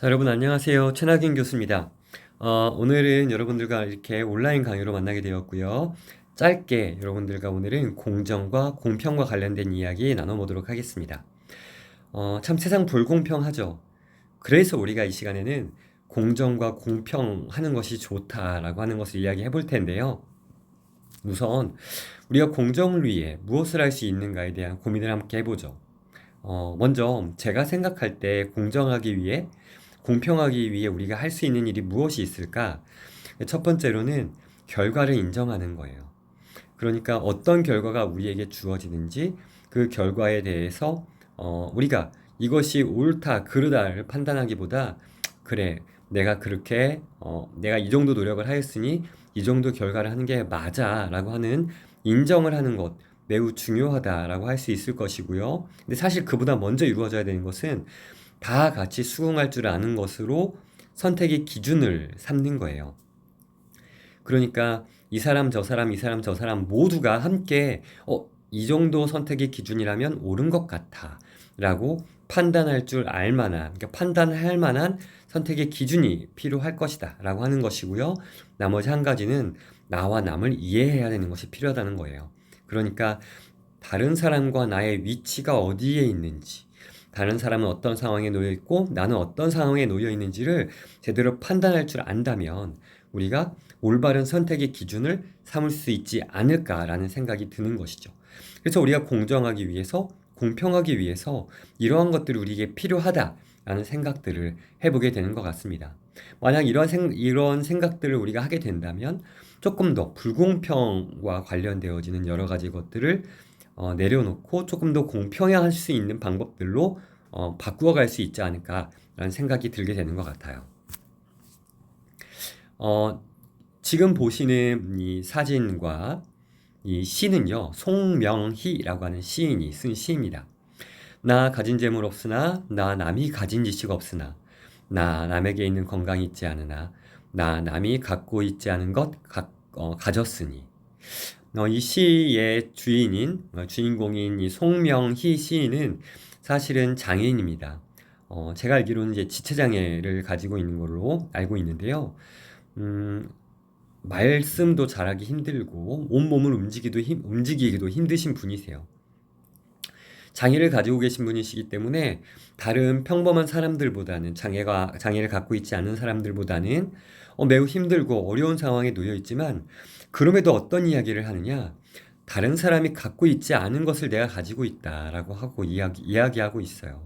자, 여러분 안녕하세요. 최낙인 교수입니다. 오늘은 여러분들과 이렇게 온라인 강의로 만나게 되었고요. 짧게 여러분들과 오늘은 공정과 공평과 관련된 이야기 나눠보도록 하겠습니다. 참 세상 불공평하죠. 그래서 우리가 이 시간에는 공정과 공평하는 것이 좋다라고 하는 것을 이야기해 볼 텐데요. 우선 우리가 공정을 위해 무엇을 할 수 있는가에 대한 고민을 함께 해보죠. 먼저 제가 생각할 때 공정하기 위해 공평하기 위해 우리가 할 수 있는 일이 무엇이 있을까? 첫 번째로는 결과를 인정하는 거예요. 그러니까 어떤 결과가 우리에게 주어지는지 그 결과에 대해서 우리가 이것이 옳다, 그르다를 판단하기보다 그래, 내가 그렇게 내가 이 정도 노력을 하였으니 이 정도 결과를 하는 게 맞아라고 하는 인정을 하는 것 매우 중요하다라고 할 수 있을 것이고요. 근데 사실 그보다 먼저 이루어져야 되는 것은 다 같이 수긍할 줄 아는 것으로 선택의 기준을 삼는 거예요. 그러니까 이 사람 저 사람 이 사람 저 사람 모두가 함께 이 정도 선택의 기준이라면 옳은 것 같아 라고 판단할 줄 알만한, 그러니까 판단할 만한 선택의 기준이 필요할 것이다 라고 하는 것이고요. 나머지 한 가지는 나와 남을 이해해야 되는 것이 필요하다는 거예요. 그러니까 다른 사람과 나의 위치가 어디에 있는지, 다른 사람은 어떤 상황에 놓여 있고 나는 어떤 상황에 놓여 있는지를 제대로 판단할 줄 안다면 우리가 올바른 선택의 기준을 삼을 수 있지 않을까라는 생각이 드는 것이죠. 그래서 우리가 공정하기 위해서, 공평하기 위해서 이러한 것들이 우리에게 필요하다라는 생각들을 해보게 되는 것 같습니다. 만약 이런 생각들을 우리가 하게 된다면 조금 더 불공평과 관련되어지는 여러 가지 것들을 내려놓고 조금 더 공평할 수 있는 방법들로 바꾸어 갈 수 있지 않을까라는 생각이 들게 되는 것 같아요. 지금 보시는 이 사진과 이 시는요, 송명희라고 하는 시인이 쓴 시입니다. 나 가진 재물 없으나, 나 남이 가진 지식 없으나, 나 남에게 있는 건강이 있지 않으나, 나 남이 갖고 있지 않은 것 가졌으니. 이 시의 주인공인 이 송명희 시인은 사실은 장애인입니다. 제가 알기로는 이제 지체장애를 가지고 있는 걸로 알고 있는데요. 말씀도 잘하기 힘들고 온몸을 움직이기도 힘드신 분이세요. 장애를 가지고 계신 분이시기 때문에 다른 평범한 사람들보다는 장애를 갖고 있지 않은 사람들보다는 매우 힘들고 어려운 상황에 놓여 있지만 그럼에도 어떤 이야기를 하느냐? 다른 사람이 갖고 있지 않은 것을 내가 가지고 있다라고 하고 이야기하고 있어요.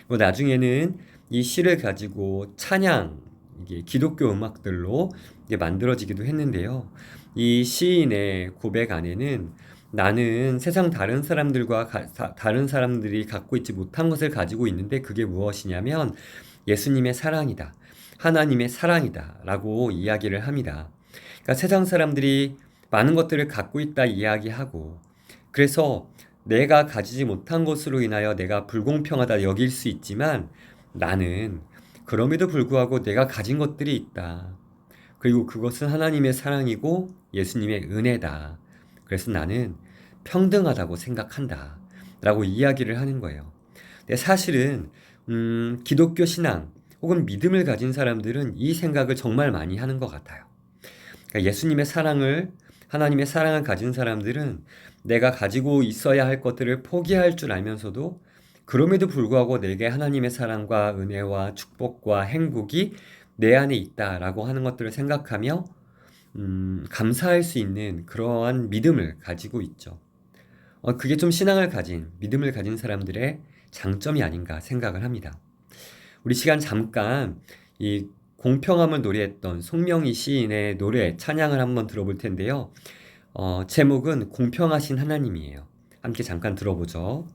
나중에는 이 시를 가지고 찬양, 이게 기독교 음악들로 이게 만들어지기도 했는데요. 이 시인의 고백 안에는 나는 세상 다른 사람들이 갖고 있지 못한 것을 가지고 있는데 그게 무엇이냐면 예수님의 사랑이다. 하나님의 사랑이다. 라고 이야기를 합니다. 그러니까 세상 사람들이 많은 것들을 갖고 있다 이야기하고 그래서 내가 가지지 못한 것으로 인하여 내가 불공평하다 여길 수 있지만 나는 그럼에도 불구하고 내가 가진 것들이 있다. 그리고 그것은 하나님의 사랑이고 예수님의 은혜다. 그래서 나는 평등하다고 생각한다. 라고 이야기를 하는 거예요. 근데 사실은 기독교 신앙 혹은 믿음을 가진 사람들은 이 생각을 정말 많이 하는 것 같아요. 그러니까 하나님의 사랑을 가진 사람들은 내가 가지고 있어야 할 것들을 포기할 줄 알면서도 그럼에도 불구하고 내게 하나님의 사랑과 은혜와 축복과 행복이 내 안에 있다라고 하는 것들을 생각하며 감사할 수 있는 그러한 믿음을 가지고 있죠. 그게 좀 믿음을 가진 사람들의 장점이 아닌가 생각을 합니다. 우리 시간 잠깐 이 공평함을 노래했던 송명희 시인의 노래 찬양을 한번 들어볼 텐데요. 제목은 공평하신 하나님이에요. 함께 잠깐 들어보죠.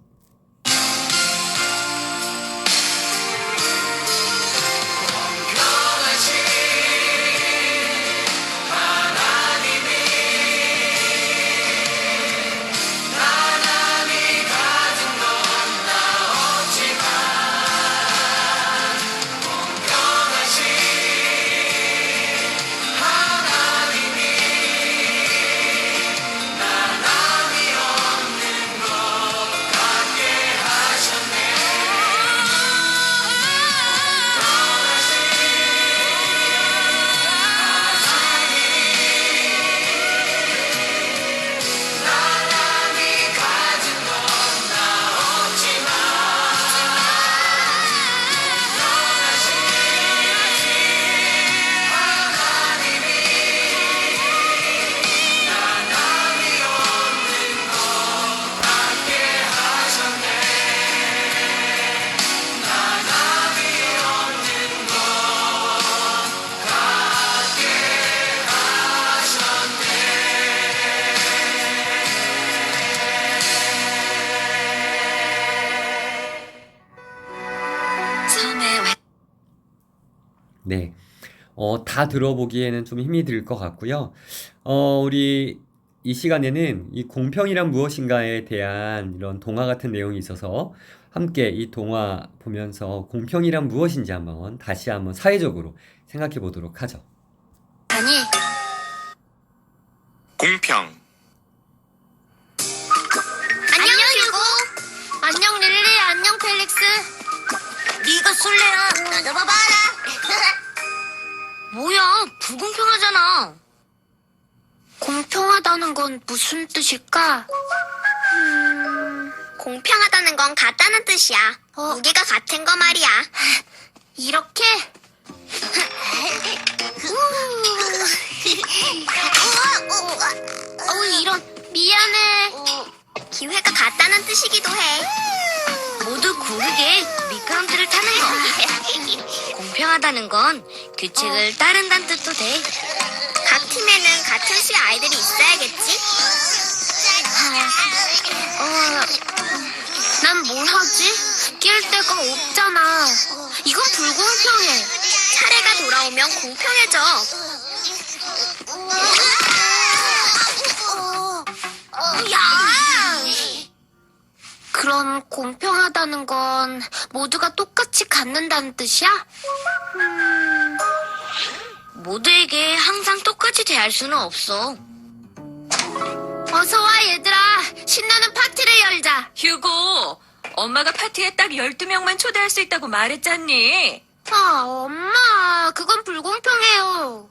네. 다 들어보기에는 좀 힘이 들 것 같고요. 우리 이 시간에는 이 공평이란 무엇인가에 대한 이런 동화 같은 내용이 있어서 함께 이 동화 보면서 공평이란 무엇인지 한번 다시 한번 사회적으로 생각해 보도록 하죠. 아니, 공평. 안녕 휴고. 안녕 릴리. 안녕 펠릭스. 네가 술래야. 나도 봐봐라. 뭐야, 불공평하잖아. 공평하다는 건 무슨 뜻일까? 공평하다는 건 같다는 뜻이야. 무게가 같은 거 말이야. 이렇게? 이런. 미안해. 기회가 같다는 뜻이기도 해. 모두 고르게 미끄럼틀을 타는 거. 공평하다는 건 규칙을 따른다는 뜻도 돼. 각 팀에는 같은 수의 아이들이 있어야겠지? 난 뭘 하지? 낄 데가 없잖아. 이건 불공평해. 차례가 돌아오면 공평해져. 야! 그럼 공평하다는 건 모두가 똑같이 갖는다는 뜻이야? 모두에게 항상 똑같이 대할 수는 없어. 어서 와, 얘들아. 신나는 파티를 열자. 휴고, 엄마가 파티에 딱 12명만 초대할 수 있다고 말했잖니. 엄마. 그건 불공평해요.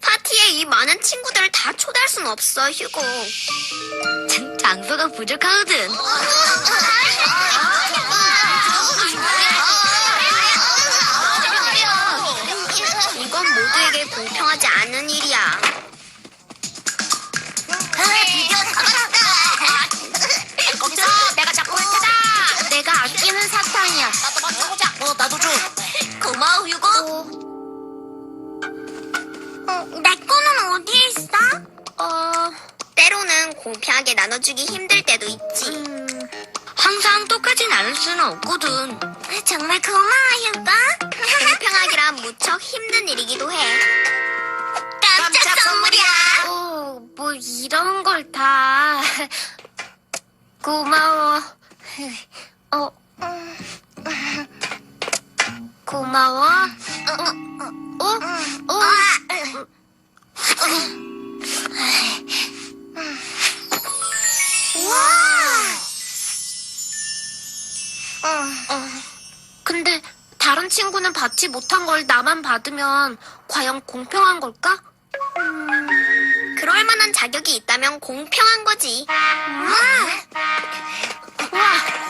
파티에 이 많은 친구들을 다 초대할 순 없어, 휴고. 장소가 부족하거든. 이건 모두에게 공평하지 않은 일이야. 거기서 내가 잡고 올 테다. 내가 아끼는 사탕이야. 나도 먼저 보자. 나도 줘. 고마워, 휴고. 내 거는 어디에 있어? 때로는 공평하게 나눠주기 힘들 때도 있지. 항상 똑같이 나눌 수는 없거든. 정말 고마워, 휴가. 공평하기란 무척 힘든 일이기도 해. 깜짝 선물이야. 뭐 이런 걸 다. 고마워. 고마워. 근데 다른 친구는 받지 못한 걸 나만 받으면 과연 공평한 걸까? 그럴 만한 자격이 있다면 공평한 거지. 와,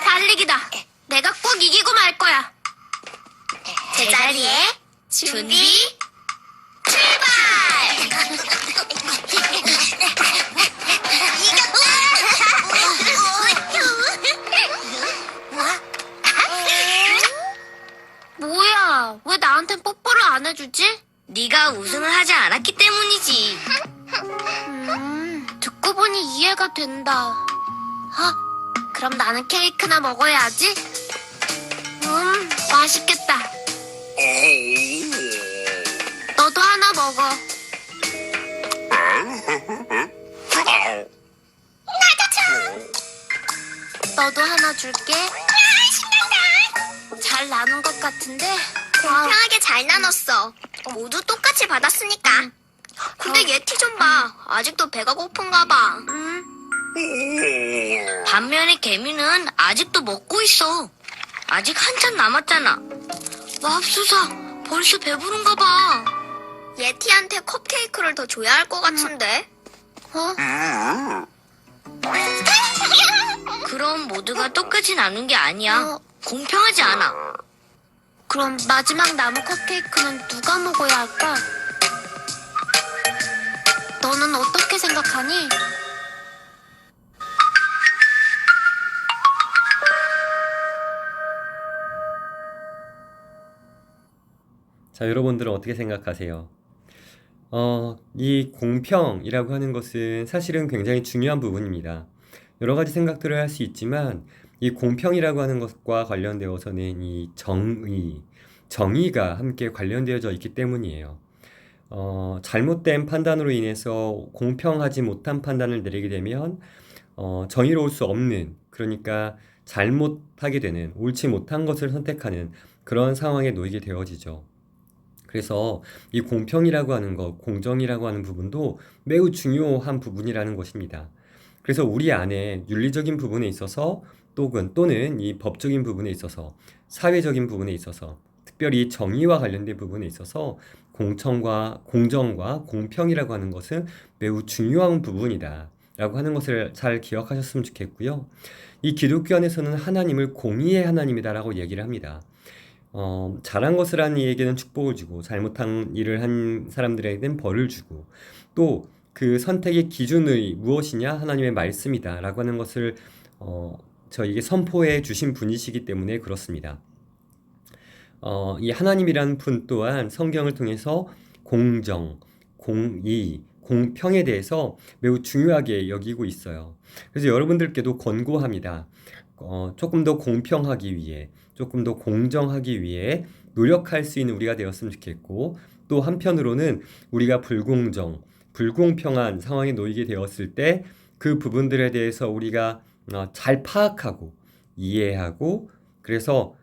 달리기다. 내가 꼭 이기고 말 거야. 제자리에 준비, 출발! 뭐야, 왜 나한텐 뽀뽀를 안 해주지? 네가 우승을 하지 않았기 때문이지. 듣고 보니 이해가 된다. 그럼 나는 케이크나 먹어야지. 맛있겠다. 너도 하나 먹어. 너도 하나 줄게. 잘 나눈 것 같은데? 공평하게 잘 나눴어. 모두 똑같이 받았으니까. 근데 예티 좀 봐. 아직도 배가 고픈가 봐. 반면에 개미는 아직도 먹고 있어. 아직 한참 남았잖아. 맙소사, 벌써 배부른가 봐. 예티한테 컵케이크를 더 줘야 할 것 같은데. 그럼 모두가 똑같이 나눈 게 아니야. 공평하지 않아. 그럼 마지막 나무 컵케이크는 누가 먹어야 할까? 너는 어떻게 생각하니? 자, 여러분들은 어떻게 생각하세요? 이 공평이라고 하는 것은 사실은 굉장히 중요한 부분입니다. 여러 가지 생각들을 할 수 있지만 이 공평이라고 하는 것과 관련되어서는 이 정의, 정의가 함께 관련되어져 있기 때문이에요. 잘못된 판단으로 인해서 공평하지 못한 판단을 내리게 되면 정의로울 수 없는, 그러니까 잘못하게 되는, 옳지 못한 것을 선택하는 그런 상황에 놓이게 되어지죠. 그래서 이 공평이라고 하는 것, 공정이라고 하는 부분도 매우 중요한 부분이라는 것입니다. 그래서 우리 안에 윤리적인 부분에 있어서 또는 이 법적인 부분에 있어서, 사회적인 부분에 있어서, 특별히 정의와 관련된 부분에 있어서 공정과 공평이라고 하는 것은 매우 중요한 부분이다 라고 하는 것을 잘 기억하셨으면 좋겠고요. 이 기독교 안에서는 하나님을 공의의 하나님이다라고 얘기를 합니다. 잘한 것을 한 이에게는 축복을 주고, 잘못한 일을 한 사람들에게는 벌을 주고, 또 그 선택의 기준이 무엇이냐? 하나님의 말씀이다 라고 하는 것을 저에게 선포해 주신 분이시기 때문에 그렇습니다. 이 하나님이라는 분 또한 성경을 통해서 공정, 공의, 공평에 대해서 매우 중요하게 여기고 있어요. 그래서 여러분들께도 권고합니다. 조금 더 공평하기 위해, 조금 더 공정하기 위해 노력할 수 있는 우리가 되었으면 좋겠고, 또 한편으로는 우리가 불공평한 상황에 놓이게 되었을 때 그 부분들에 대해서 우리가 잘 파악하고 이해하고, 그래서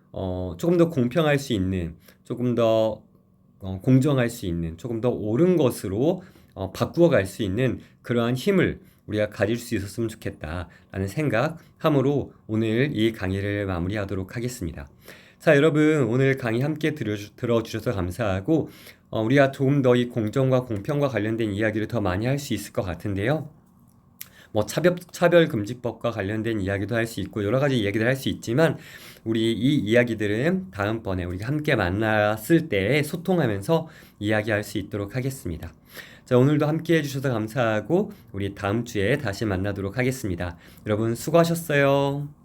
조금 더 공평할 수 있는, 조금 더 공정할 수 있는, 조금 더 옳은 것으로 바꾸어 갈 수 있는 그러한 힘을 우리가 가질 수 있었으면 좋겠다라는 생각함으로 오늘 이 강의를 마무리하도록 하겠습니다. 자, 여러분, 오늘 강의 함께 들어주셔서 감사하고, 우리가 조금 더 이 공정과 공평과 관련된 이야기를 더 많이 할 수 있을 것 같은데요. 뭐 차별금지법과 관련된 이야기도 할 수 있고 여러 가지 이야기를 할 수 있지만, 우리 이 이야기들은 다음번에 우리가 함께 만났을 때 소통하면서 이야기할 수 있도록 하겠습니다. 자, 오늘도 함께 해주셔서 감사하고 우리 다음 주에 다시 만나도록 하겠습니다. 여러분 수고하셨어요.